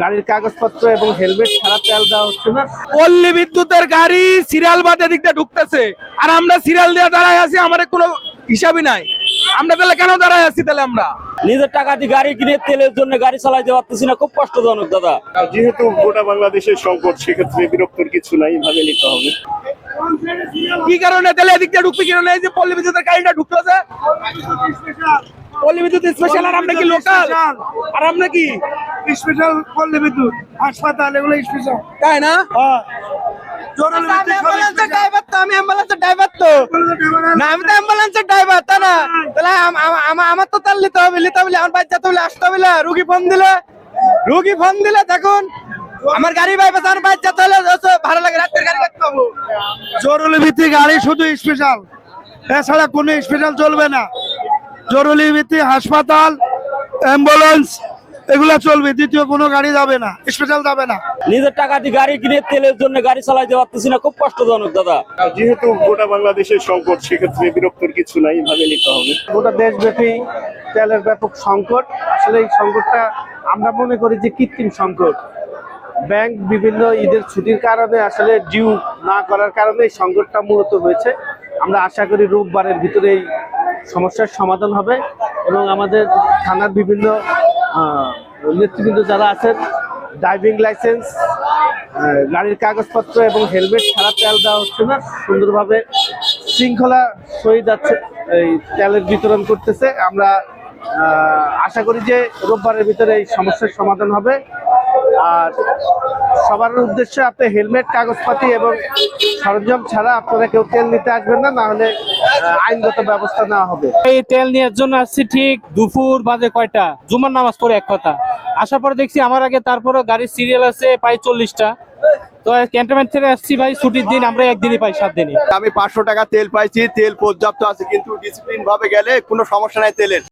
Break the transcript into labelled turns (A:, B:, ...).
A: গাড়ির কাগজপত্র এবং হেলমেট ছাড়া তেল দেওয়া হচ্ছে না।
B: পল্লী বিদ্যুতের গাড়ি সিরিয়াল বাদে দিকটা ঢুকতেছে, আর আমরা সিরিয়াল দিয়ে দাঁড়ায় আছি, আমাদের কোনো হিসাবই নাই। আমরা তাহলে কেন দাঁড়ায় আছি? তাহলে আমরা
C: নিজের টাকা দিয়ে গাড়ি কিনে তেলের জন্য গাড়ি চালাইতে পারতেছি না, খুব কষ্টজনক দাদা।
D: যেহেতু গোটা বাংলাদেশের সংকট, সেক্ষেত্রে বিরক্তর কিছু নাই, ভাবে নিতে হবে।
B: কি কারণে তাহলে এদিক দিয়ে ঢুকতে? কারণে এই যে পল্লী বিদ্যুতের গাড়িটা ঢুকতেছে, পল্লী বিদ্যুৎ স্পেশাল, আর আমরা কি লোকাল? আর আমরা কি
E: স্পেশাল পল্লী বিদ্যুৎ হাসপাতাল, এগুলো স্পেশাল,
B: তাই না?
E: আমি অ্যাম্বুলেন্সের ড্রাইভার তো না, আমি তো অ্যাম্বুলেন্সের ড্রাইভার, তাই না? তাহলে আমার তো তার নিতে হবে, আমার বাচ্চা তো আসতে হবে, রুগী ফোন দিলে দেখুন আমার গাড়ি বাইপাস, আমার বাচ্চা তাহলে ভালো লাগে, রাতের গাড়ি করতে পাবো। জরুরি ভিত্তিক গাড়ি শুধু স্পেশাল, এছাড়া কোনো স্পেশাল চলবে না। জরুরি ভিত্তিক হাসপাতাল, অ্যাম্বুলেন্স এগুলা চলবে, দ্বিতীয় কোনো গাড়ি যাবে না, স্পেশাল যাবে না।
C: নিজের টাকা দিয়ে গাড়ি কিনে তেলের জন্য গাড়ি চালাইতে পারতেছি না, খুব কষ্টজনক দাদা।
D: যেহেতু গোটা বাংলাদেশের সংকট, সেক্ষেত্রে বিরক্তর কিছু নাই, ভাবে নিতে হবে।
A: গোটা দেশব্যাপী তেলের ব্যাপক সংকট। আসলে এই সংকটটা আমরা মনে করি যে কৃত্রিম সংকট। ব্যাংক বিভিন্ন ঈদের ছুটির কারণে আসলে ডিউ না করার কারণে এই সংকটটা মূলত হয়েছে। আমরা আশা করি রোববারের ভিতরে এই সমস্যার সমাধান হবে এবং আমাদের থানার বিভিন্ন নেতৃবৃন্দ যারা আছেন, ড্রাইভিং লাইসেন্স, গাড়ির কাগজপত্র এবং হেলমেট ছাড়া তেল দেওয়া হচ্ছে না, সুন্দরভাবে শৃঙ্খলা সহিত যাচ্ছে এই তেলের বিতরণ করতেছে। আমরা আশা করি যে রোববারের ভিতরে এই সমস্যার সমাধান হবে। আর সবার উদ্দেশ্যে আপনি হেলমেট, কাগজপাতি এবং সরঞ্জাম ছাড়া আপনারা কেউ তেল নিতে আসবেন না, না হলে আইনগত ব্যবস্থা নেওয়া হবে।
F: এই তেল নেওয়ার জন্য আসছি ঠিক দুপুর বাজে কয়টা, জুমার নামাজ পড়ে এক কথা আসার পরে দেখছি আমার আগে তারপরে গাড়ির সিরিয়াল আছে প্রায় 40টা। তো ক্যান্টনমেন্ট থেকে আসছি ভাই, ছুটির দিন, আমরা একদিনই পাই 7 দিনই।
G: আমি 500 টাকা তেল পাইছি, তেল পর্যাপ্ত আছে, কিন্তু ডিসিপ্লিন ভাবে গেলে কোনো সমস্যা নাই তেলের।